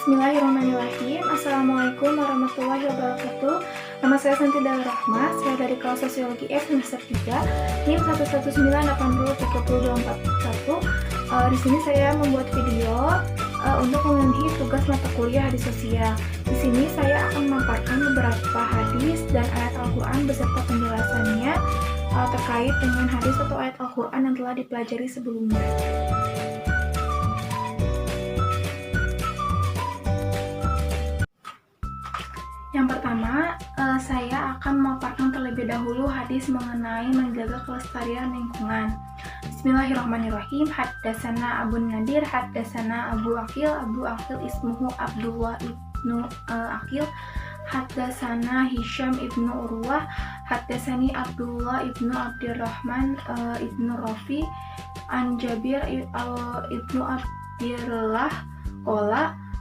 Bismillahirrahmanirrahim. Assalamualaikum warahmatullahi wabarakatuh. Nama saya Santi Rahma. Saya dari kelas Sosiologi F semester 3, NIM 11980302441. Di sini saya membuat video untuk memenuhi tugas mata kuliah hadis sosial. Di sini saya akan memaparkan beberapa hadis dan ayat Al-Quran beserta penjelasannya terkait dengan hadis atau ayat Al-Quran yang telah dipelajari sebelumnya. Yang pertama, saya akan memaparkan terlebih dahulu hadis mengenai menjaga kelestarian lingkungan. Bismillahirrahmanirrahim. Haddatsana Abu Nadir, haddatsana Abu Aqil ismuhu Abdullah ibnu Aqil, haddatsana Hisham ibnu Urwah, haddatsani Abdullah ibnu Abdurrahman ibnu Rafi, an Jabir ibnu Abdillah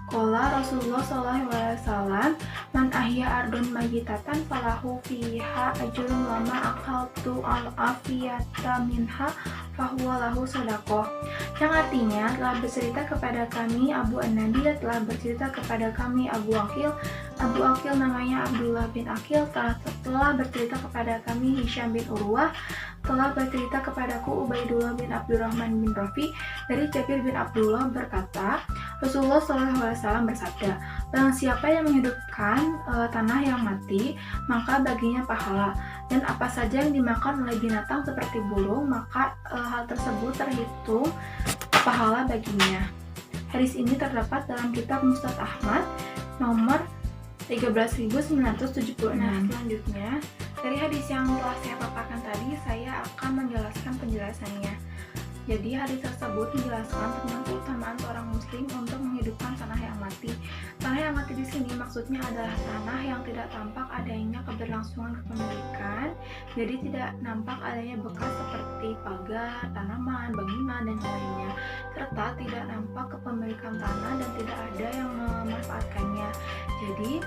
Kola Rasulullah SAW, man ahya ardun majitatan falahu fiha ajrun lama akaltu al-afiyata minha fahuwa lahu sadaqah. Yang artinya, telah bercerita kepada kami Abu An-Nadir, telah bercerita kepada kami Abu Aqil namanya Abdullah bin Aqil, telah bercerita kepada kami Hisham bin Urwah, telah bercerita kepadaku Ubaidullah bin Abdurrahman bin Rafi, dari Jabir bin Abdullah berkata, Rasulullah SAW bersabda, barang siapa yang menghidupkan tanah yang mati, maka baginya pahala, dan apa saja yang dimakan oleh binatang seperti burung, maka hal tersebut terhitung pahala baginya. Hadis ini terdapat dalam kitab Musnad Ahmad nomor 13.976. Selanjutnya, dari hadis yang telah saya paparkan tadi, saya akan menjelaskan penjelasannya. Jadi hadis tersebut menjelaskan tentang keutamaan seorang muslim untuk menghidupkan tanah yang mati. Tanah yang mati di sini maksudnya adalah tanah yang tidak tampak adanya keberlangsungan kepemilikan, jadi tidak nampak adanya bekas seperti pagar, tanaman, bangunan, dan lainnya, serta tidak nampak kepemilikan tanah dan tidak ada yang memanfaatkannya. Jadi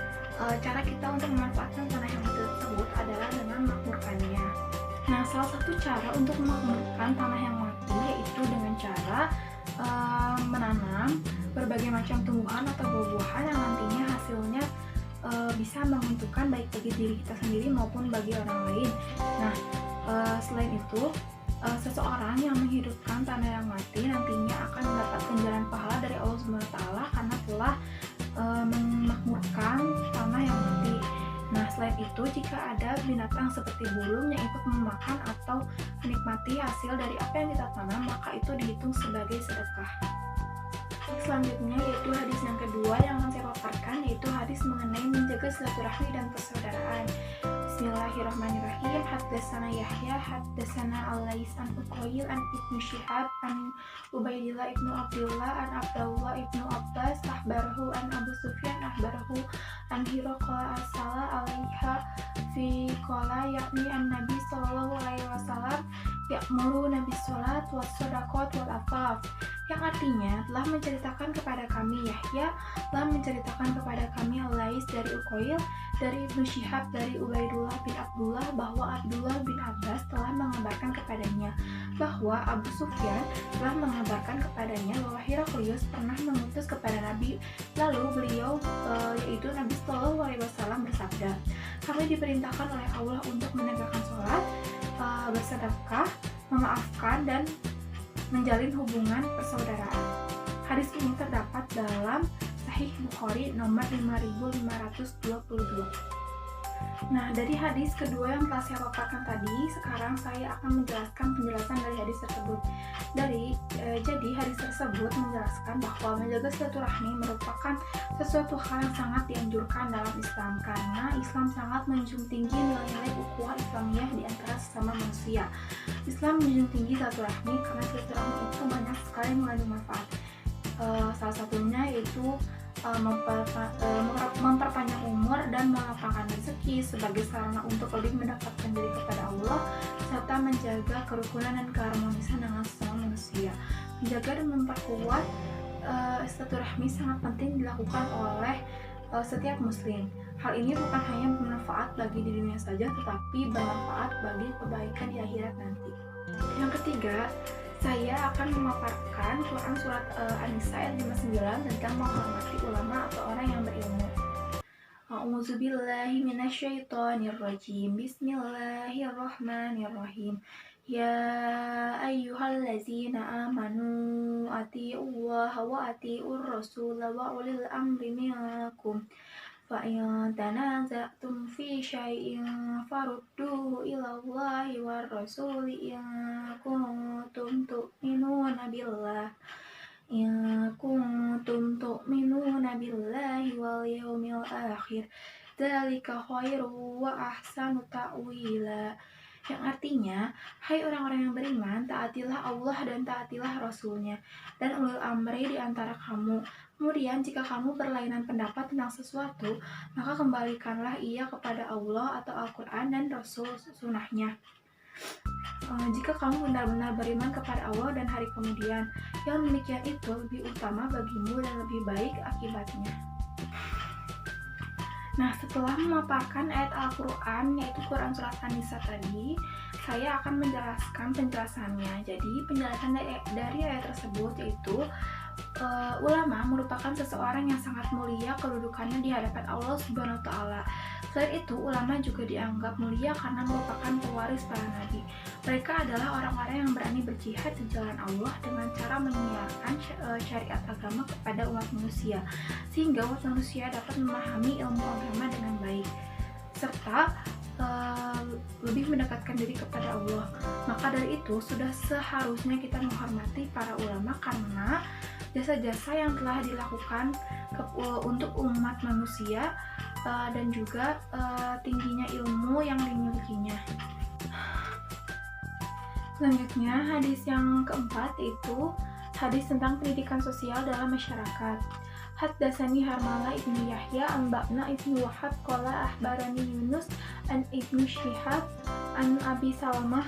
cara kita untuk memanfaatkan tanah yang mati tersebut adalah dengan memakmurkannya. Nah, salah satu cara untuk memakmurkan tanah yang mati yaitu dengan cara menanam berbagai macam tumbuhan atau buah-buahan yang nantinya hasilnya bisa menguntungkan baik bagi diri kita sendiri maupun bagi orang lain. Nah, selain itu, seseorang yang menghidupkan tanah yang mati nantinya akan mendapatkan jalan pahala dari Allah SWT karena telah memakmurkan tanah yang mati. Nah, selain itu, jika ada binatang seperti burung yang ikut memakan atau menikmati hasil dari apa yang kita tanam, maka itu dihitung sebagai sedekah. Selanjutnya yaitu hadis yang kedua yang akan saya paparkan, yaitu hadis mengenai menjaga silaturahmi dan persaudaraan. Bismillahirrahmanirrahim. Haddatsana Yahya, haddatsana Al-Lais an Uqayl an Ibnu Syihab an Ubaidillah ibnu Abdullah an Abdullah ibnu Abbas ahbarahu an Abu Sufyan ahbarahu an Hiraqala asala alaiha fi qala yakni an Nabi sallallahu alaihi wasallam ya'muru nabi salat was shadaqat wal afaf, yang artinya telah menceritakan kepada kami Yahya, telah menceritakan kepada kami Al-Lais dari Uqayl, dari Ibnu Syihab, dari Ubaidullah bin Abdullah, bahwa Abdullah bin Abbas telah mengabarkan kepadanya bahwa Abu Sufyan telah mengabarkan kepadanya bahwa Heraklius pernah mengutus kepada Nabi, lalu beliau yaitu Nabi Sallallahu Alaihi Wasallam bersabda, kami diperintahkan oleh Allah untuk menegakkan sholat, bersedekah, memaafkan, dan menjalin hubungan persaudaraan. Hadis ini terdapat dalam Sahih Bukhari nomor 5522. Nah, dari hadis kedua yang telah saya paparkan tadi, sekarang saya akan menjelaskan penjelasan dari hadis tersebut. Jadi hadis tersebut menjelaskan bahwa menjaga silaturahmi merupakan sesuatu hal yang sangat dianjurkan dalam Islam, karena Islam sangat menjunjung tinggi nilai-nilai ukhuwah Islamiyah di antara sesama manusia. Islam menjunjung tinggi silaturahmi karena silaturahmi itu banyak sekali mengandung manfaat. Salah satunya yaitu memperpanjang umur dan melapangkan rezeki sebagai sarana untuk lebih mendekatkan diri kepada Allah, serta menjaga kerukunan dan keharmonisan dengan sesama manusia. Menjaga dan memperkuat silaturahmi sangat penting dilakukan oleh setiap muslim. Hal ini bukan hanya bermanfaat bagi di dunia saja, tetapi bermanfaat bagi kebaikan di akhirat nanti. Yang ketiga, Saya akan memaparkan Quran Surat An-Nisa ayat 59 tentang menghormati ulama atau orang yang berilmu. A'udzubillahi minasyaitonirrajim. Bismillahirrahmanirrahim. Ya ayyuhallazina amanu atiiullaha wa atiiur rasul wa ulil amri minkum. Fa in tanaza'tum fi syai'in farudduhu ila Allahi war rasuli in kuntum tu'minuna billahi wal yawmil akhir. Dzalika khairu wa ahsanu ta'wila. Yang artinya, hai orang-orang yang beriman, taatilah Allah dan taatilah Rasul-Nya, dan ulil amri di antara kamu. Kemudian, jika kamu berlainan pendapat tentang sesuatu, maka kembalikanlah ia kepada Allah atau Al-Quran dan Rasul sunnahnya. Jika kamu benar-benar beriman kepada Allah dan hari kemudian, yang demikian itu lebih utama bagimu dan lebih baik akibatnya. Nah, setelah memaparkan ayat Al-Quran, yaitu Quran Surat An-Nisa tadi, saya akan menjelaskan penjelasannya. Jadi, penjelasan dari ayat tersebut yaitu ulama merupakan seseorang yang sangat mulia kedudukannya di hadapan Allah Subhanahu wa Ta'ala. Selain itu, ulama juga dianggap mulia karena merupakan pewaris para nabi. Mereka adalah orang-orang yang berani berjihad di jalan Allah dengan cara menyiarkan syariat agama kepada umat manusia, sehingga umat manusia dapat memahami ilmu agama dengan baik, serta lebih mendekatkan diri kepada Allah. Maka dari itu, sudah seharusnya kita menghormati para ulama karena jasa-jasa yang telah dilakukan untuk umat manusia dan juga tingginya ilmu yang dimilikinya. Selanjutnya, hadis yang keempat yaitu hadis tentang pendidikan sosial dalam masyarakat. Haddatsani Harmalah ibnu Yahya Amba'na ibnu Wahab qala ahbarani Yunus an ibnu Syihab an Abi Salamah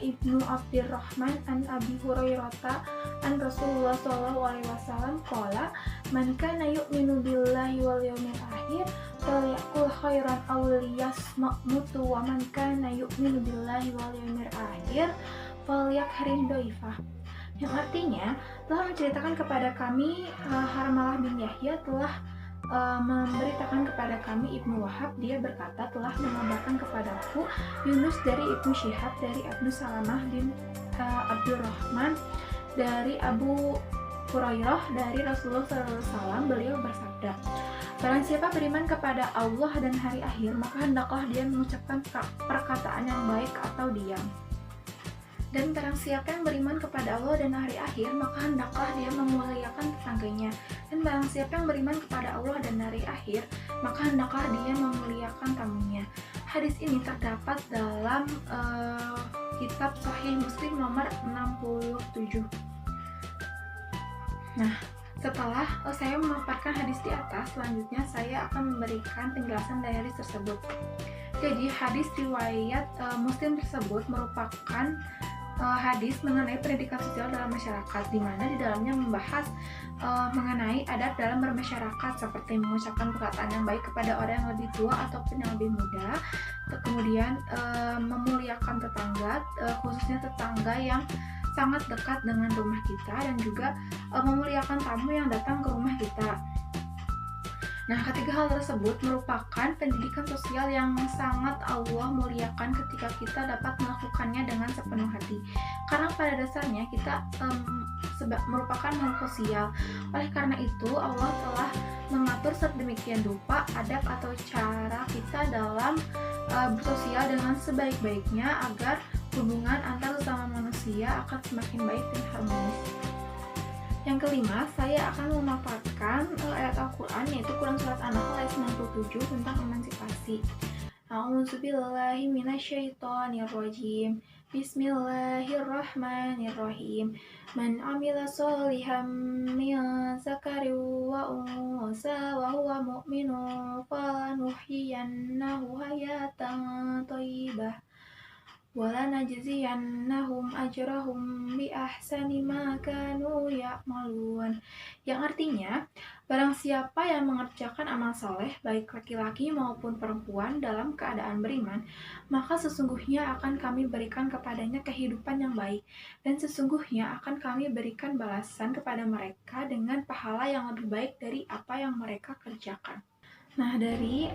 ibnu Abdurrahman an Abi Hurairata an Rasulullah sallallahu alaihi wasallam qala man kana yu'minu billahi wal yawmil akhir falyaqul khairan aw liyasmut wa man kana yu'minu billahi wal yawmil akhir falyakrim dhaifah. Yang artinya telah menceritakan kepada kami Harmalah bin Yahya telah memberitakan kepada kami Ibnu Wahab, dia berkata telah mengabarkan kepadaku Yunus dari Ibnu Syihab dari Abu Salamah bin Abdurrahman dari Abu Hurairah dari Rasulullah SAW. Beliau bersabda, barang siapa beriman kepada Allah dan hari akhir, maka hendaklah dia mengucapkan perkataan yang baik atau diam. Dan barang siapa yang beriman kepada Allah dan hari akhir, maka hendaklah dia memuliakan tetangganya. Dan barang siapa yang beriman kepada Allah dan hari akhir, maka hendaklah dia memuliakan tamunya. Hadis ini terdapat dalam kitab Sahih Muslim nomor 67. Nah, setelah saya memaparkan hadis di atas, selanjutnya saya akan memberikan penjelasan dari hadis tersebut. Jadi, hadis riwayat Muslim tersebut merupakan hadis mengenai pendidikan sosial dalam masyarakat, di mana di dalamnya membahas mengenai adab dalam bermasyarakat seperti mengucapkan perkataan yang baik kepada orang yang lebih tua ataupun yang lebih muda, kemudian memuliakan tetangga, khususnya tetangga yang sangat dekat dengan rumah kita, dan juga memuliakan tamu yang datang ke rumah kita. Nah, ketiga hal tersebut merupakan pendidikan sosial yang sangat Allah muliakan ketika kita dapat melakukannya dengan sepenuh hati. Karena pada dasarnya kita merupakan makhluk sosial. Oleh karena itu, Allah telah mengatur sedemikian rupa adab atau cara kita dalam bersosial dengan sebaik-baiknya agar hubungan antar sesama manusia akan semakin baik dan harmonis. Yang kelima, saya akan memaparkan ayat Al-Quran, yaitu Quran Surat An-Nahl ayat 97 tentang emansipasi. A'udzubillahi minasyaitonirrajim. Bismillahirrahmanirrahim. Man amila sholihan min zakarin wa unsa wa huwa mu'minun falanuhyiyannahu hayatan thayyibah walanajziyannahum ajrahum bi ahsani ma kanu ya'malun. Yang artinya, barang siapa yang mengerjakan amal soleh, baik laki-laki maupun perempuan dalam keadaan beriman, maka sesungguhnya akan kami berikan kepadanya kehidupan yang baik, dan sesungguhnya akan kami berikan balasan kepada mereka dengan pahala yang lebih baik dari apa yang mereka kerjakan. Nah, dari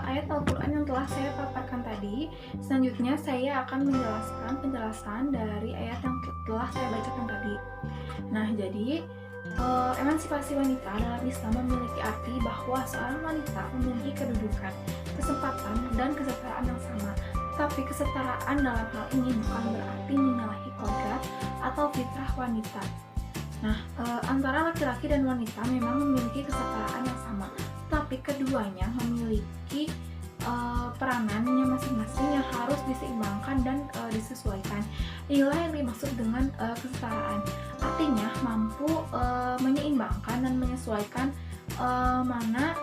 ayat Al-Quran yang telah saya paparkan tadi, selanjutnya saya akan menjelaskan penjelasan dari ayat yang telah saya bacakan tadi. Nah, jadi emansipasi wanita dalam Islam memiliki arti bahwa seorang wanita memiliki kedudukan, kesempatan, dan kesetaraan yang sama. Tapi kesetaraan dalam hal ini bukan berarti menyalahi kodrat atau fitrah wanita. Nah, antara laki-laki dan wanita memang memiliki kesetaraan yang sama, tapi keduanya memiliki peranannya masing-masing yang harus diseimbangkan dan disesuaikan. Inilah yang dimaksud dengan kesetaraan. Artinya mampu menyeimbangkan dan menyesuaikan mana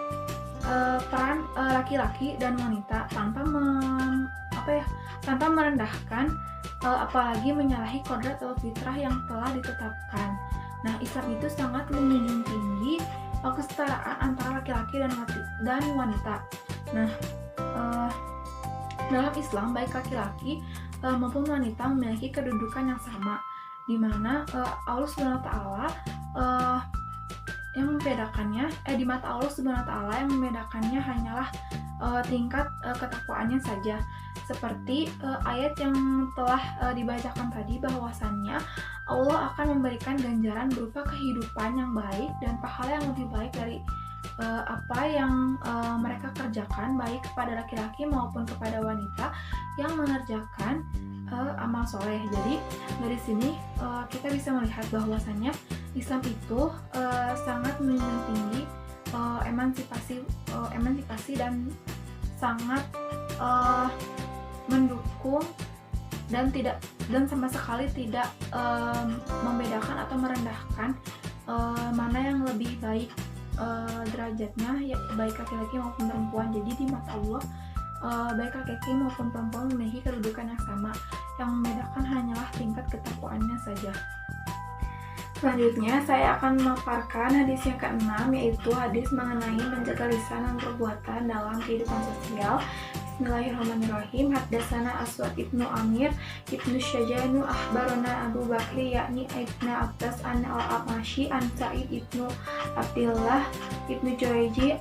peran laki-laki dan wanita tanpa merendahkan apalagi menyalahi kodrat atau fitrah yang telah ditetapkan. Nah, Islam itu sangat menjunjung tinggi kesetaraan antara laki-laki dan wanita. Nah, dalam Islam baik laki-laki maupun wanita memiliki kedudukan yang sama, di mana Allah Subhanahu wa Ta'ala yang membedakannya di mata Allah Subhanahu wa Ta'ala yang membedakannya hanyalah tingkat ketakwaannya saja. Seperti ayat yang telah dibacakan tadi, bahwasannya Allah akan memberikan ganjaran berupa kehidupan yang baik dan pahala yang lebih baik dari apa yang mereka kerjakan, baik kepada laki-laki maupun kepada wanita yang mengerjakan amal soleh. Jadi dari sini kita bisa melihat bahwasannya Islam itu sangat menjunjung tinggi emansipasi dan sangat mendukung dan sama sekali tidak membedakan atau merendahkan mana yang lebih baik derajatnya, ya, baik laki-laki maupun perempuan. Jadi di mata Allah baik laki-laki maupun perempuan memiliki kedudukan yang sama, yang membedakan hanyalah tingkat ketakwaannya saja. Selanjutnya saya akan memaparkan hadis yang ke-6, yaitu hadis mengenai menjaga lisan dan perbuatan dalam kehidupan sosial. Bismillahirrahmanirrahim. Haddatsana Aswad ibnu Amir ibnu Syajanu akhbarana Abu Bakri yakni ibnu Abbas an al-Amashi an Sa'id ibnu Abdillah ibnu Jurayji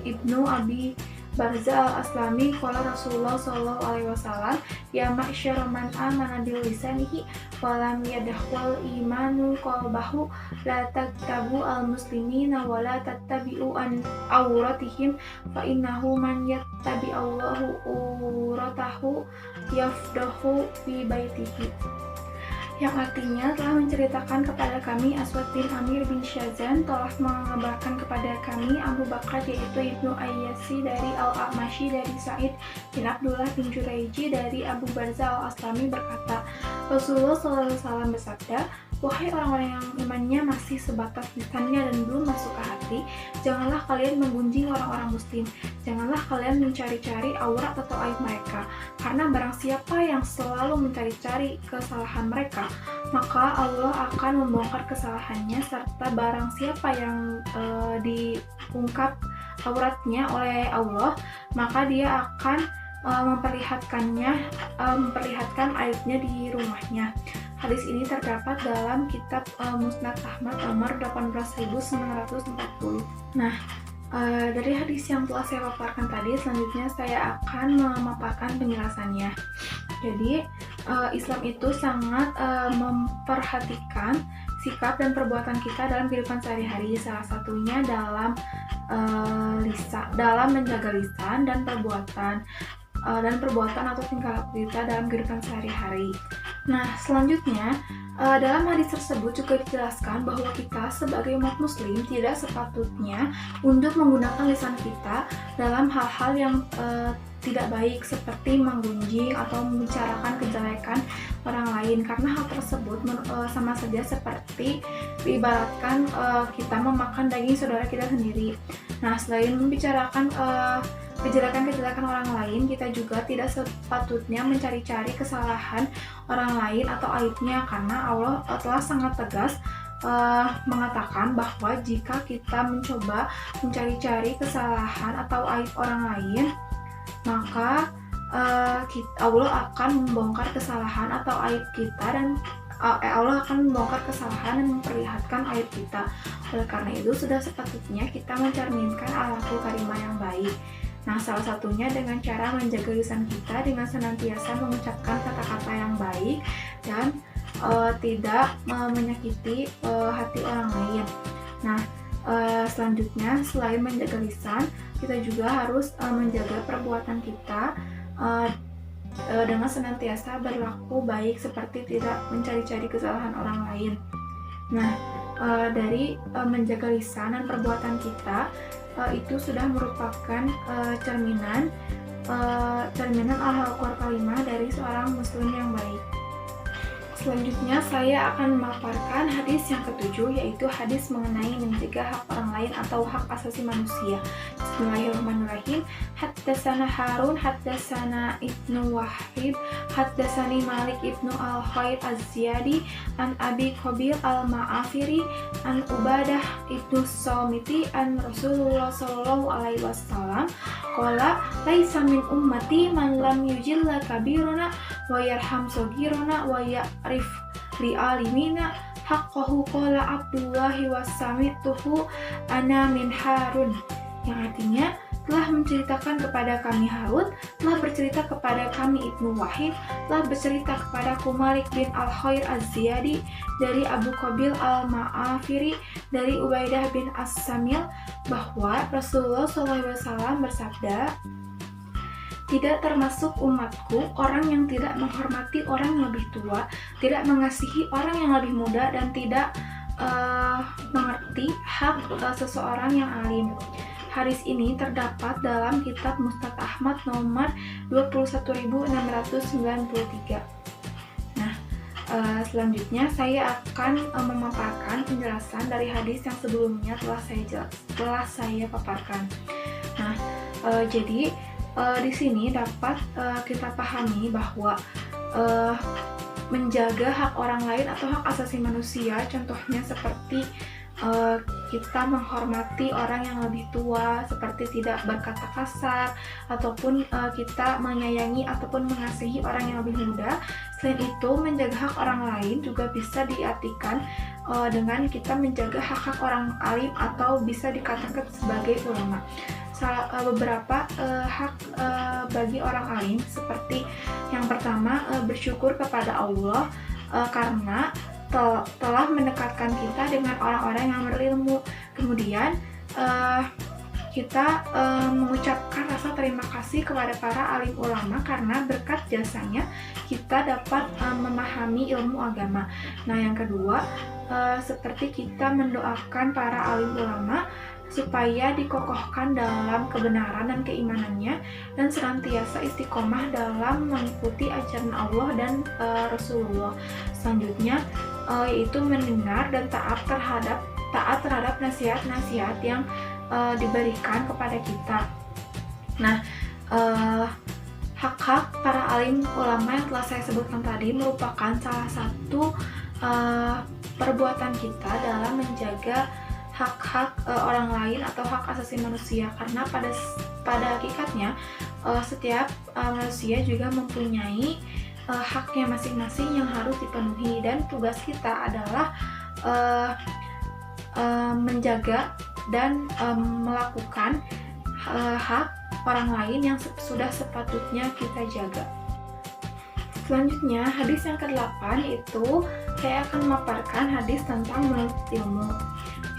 ibnu Abi Barza al-Aslami qala Rasulullah sallallahu alaihi wasallam ya ma'syara man amana bil lisanihi wa lam yadkhul imanu qalbahu la taktabu al-muslimina wa la tattabi'u an awratihim fa innahu man yattabi Allahu uratahu yafdahu fi baitihi. Yang artinya telah menceritakan kepada kami Aswad bin Amir bin Syazan telah mengabarkan kepada kami Abu Bakar yaitu Ibnu Ayyasi dari Al-A'mashi dari Sa'id bin Abdullah bin Jurayji dari Abu Barza al-Aslami berkata, Rasulullah SAW bersabda, wahai orang-orang yang imannya masih sebatas lisannya dan belum masuk ke hati, janganlah kalian menggunjing orang-orang muslim, janganlah kalian mencari-cari aurat atau aib mereka, karena barang siapa yang selalu mencari-cari kesalahan mereka, maka Allah akan membongkar kesalahannya, serta barang siapa yang diungkap auratnya oleh Allah, maka dia akan memperlihatkan aibnya di rumahnya. Hadis ini terdapat dalam kitab Musnad Ahmad nomor 18.940. Nah, dari hadis yang telah saya paparkan tadi, selanjutnya saya akan memaparkan penjelasannya. Jadi, Islam itu sangat memperhatikan sikap dan perbuatan kita dalam kehidupan sehari-hari. Salah satunya dalam menjaga lisan dan perbuatan atau tingkah laku kita dalam kehidupan sehari-hari. Nah, selanjutnya dalam hadis tersebut juga dijelaskan bahwa kita sebagai umat muslim tidak sepatutnya untuk menggunakan lisan kita dalam hal-hal yang tidak baik seperti menggunjing atau membicarakan kejelekan orang lain, karena hal tersebut sama saja seperti diibaratkan kita memakan daging saudara kita sendiri. Nah, selain membicarakan kejelekan-kejelekan orang lain, kita juga tidak sepatutnya mencari-cari kesalahan orang lain atau aibnya, karena Allah telah sangat tegas mengatakan bahwa jika kita mencoba mencari-cari kesalahan atau aib orang lain, maka Allah akan membongkar kesalahan atau aib kita, dan Allah akan membongkar kesalahan dan memperlihatkan aib kita. Oleh karena itu, sudah sepatutnya kita mencerminkan akhlakul karimah yang baik. Nah, salah satunya dengan cara menjaga lisan kita dengan senantiasa mengucapkan kata-kata yang baik dan tidak menyakiti hati orang lain. Nah, selanjutnya selain menjaga lisan, kita juga harus menjaga perbuatan kita dengan senantiasa berlaku baik, seperti tidak mencari-cari kesalahan orang lain. Nah, dari menjaga lisan dan perbuatan kita itu sudah merupakan cerminan akhlakul karimah dari seorang muslim yang baik. Selanjutnya saya akan memaparkan hadis yang ketujuh, yaitu hadis mengenai mencegah hak orang lain atau hak asasi manusia. Bismillahirrahmanirrahim. Haddatsana Harun, haddatsana Ibnu Wahib, haddatsani Malik Ibnu Al-Khair Az-Ziyadi, an Abi Qabil Al-Ma'afiri, an Ubadah Ibnu Samiti, an Rasulullah sallallahu alaihi wasallam qala laisa min ummati man lam yujilla kabiruna wa yarham sagiruna wa ya'rif li alimina haqqahu qala Abdullahi wasamituhu ana min Harun, yang artinya telah menceritakan kepada kami Harun, telah bercerita kepada kami Ibnu Wahid, telah bercerita kepadaku Malik bin Al-Khair Az-Ziyadi dari Abu Qabil Al-Ma'afiri dari Ubaidah bin As-Samil bahwa Rasulullah SAW bersabda, tidak termasuk umatku orang yang tidak menghormati orang yang lebih tua, tidak mengasihi orang yang lebih muda, dan tidak mengerti hak seseorang yang alim. Hadis ini terdapat dalam kitab Musnad Ahmad nomor 21693. Nah, selanjutnya saya akan memaparkan penjelasan dari hadis yang sebelumnya telah saya paparkan. Nah, jadi di sini dapat kita pahami bahwa menjaga hak orang lain atau hak asasi manusia, contohnya seperti kita menghormati orang yang lebih tua, seperti tidak berkata kasar, ataupun kita menyayangi ataupun mengasihi orang yang lebih muda. Selain itu, menjaga hak orang lain juga bisa diartikan dengan kita menjaga hak-hak orang alim atau bisa dikatakan sebagai ulama. Beberapa hak bagi orang alim, seperti yang pertama, bersyukur kepada Allah karena telah mendekatkan kita dengan orang-orang yang berilmu. Kemudian kita mengucapkan rasa terima kasih kepada para alim ulama karena berkat jasanya kita dapat memahami ilmu agama. Nah, yang kedua, seperti kita mendoakan para alim ulama supaya dikokohkan dalam kebenaran dan keimanannya dan senantiasa istiqomah dalam mengikuti ajaran Allah dan Rasulullah. Selanjutnya yaitu mendengar dan taat terhadap nasihat-nasihat yang diberikan kepada kita. Nah, hak-hak para alim ulama yang telah saya sebutkan tadi merupakan salah satu perbuatan kita dalam menjaga hak-hak orang lain atau hak asasi manusia, karena pada hakikatnya setiap manusia juga mempunyai haknya masing-masing yang harus dipenuhi, dan tugas kita adalah menjaga dan melakukan hak orang lain yang sudah sepatutnya kita jaga. Selanjutnya, hadis yang ke-8 itu saya akan memaparkan hadis tentang menuntut ilmu.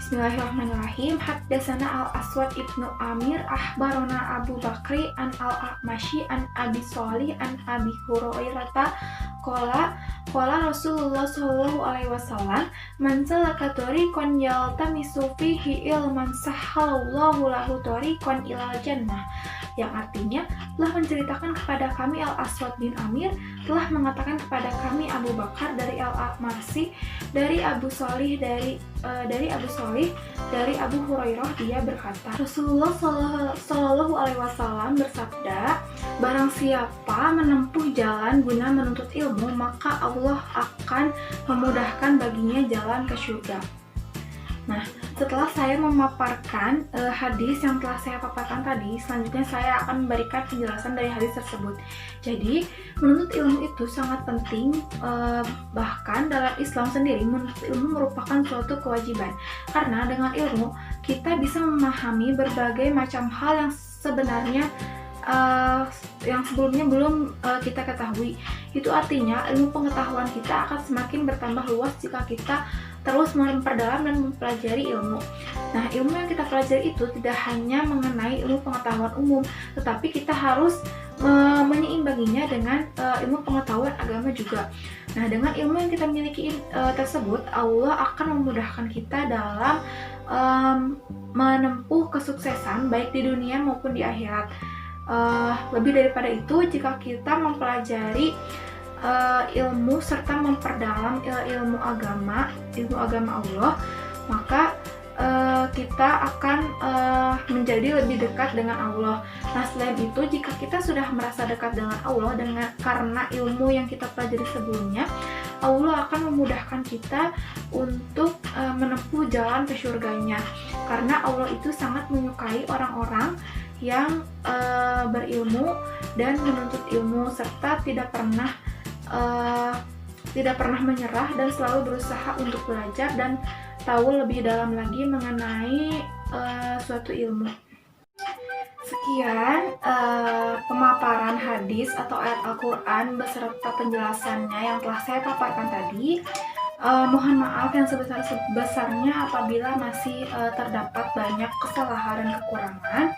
Bismillahirrahmanirrahim. Haddatsana Al-Aswad Ibnu Amir akhbarana Abu Bakri an Al-A'mashi an Abi Shalih an Abi Hurairah qala Rasulullah sallallahu alaihi wasallam man salaka tariqan yaltamisu fihi ilman sahhalallahu lahu tariqan ilal jannah yang artinya telah menceritakan kepada kami Al-Aswad bin Amir telah mengatakan kepada kami Abu Bakar dari Al-A'mashi dari Abu Shalih dari Abu Hurairah, dia berkata, Rasulullah Shallallahu Alaihi Wasallam bersabda, barang siapa menempuh jalan guna menuntut ilmu, maka Allah akan memudahkan baginya jalan ke surga. Nah, setelah saya memaparkan hadis yang telah saya paparkan tadi, selanjutnya saya akan memberikan penjelasan dari hadis tersebut. Jadi, menuntut ilmu itu sangat penting, bahkan dalam Islam sendiri, menuntut ilmu merupakan suatu kewajiban. Karena dengan ilmu, kita bisa memahami berbagai macam hal yang sebenarnya yang sebelumnya belum kita ketahui. Itu artinya ilmu pengetahuan kita akan semakin bertambah luas jika kita terus memperdalam dan mempelajari ilmu. Nah, ilmu yang kita pelajari itu tidak hanya mengenai ilmu pengetahuan umum, tetapi kita harus menyeimbanginya dengan ilmu pengetahuan agama juga. Nah, dengan ilmu yang kita miliki tersebut, Allah akan memudahkan kita dalam menempuh kesuksesan baik di dunia maupun di akhirat. Lebih daripada itu, jika kita mempelajari ilmu serta memperdalam ilmu agama Allah, maka kita akan menjadi lebih dekat dengan Allah. Nah, selain itu, jika kita sudah merasa dekat dengan Allah karena ilmu yang kita pelajari sebelumnya, Allah akan memudahkan kita untuk menempuh jalan ke surganya. Karena Allah itu sangat menyukai orang-orang yang berilmu dan menuntut ilmu serta tidak pernah menyerah dan selalu berusaha untuk belajar dan tahu lebih dalam lagi mengenai suatu ilmu. Sekian pemaparan hadis atau ayat Al-Quran beserta penjelasannya yang telah saya paparkan tadi. Mohon maaf yang sebesar-besarnya apabila masih terdapat banyak kesalahan dan kekurangan.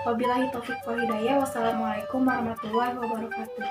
Wabillahi taufiq wal hidayah. Wassalamualaikum warahmatullahi wabarakatuh.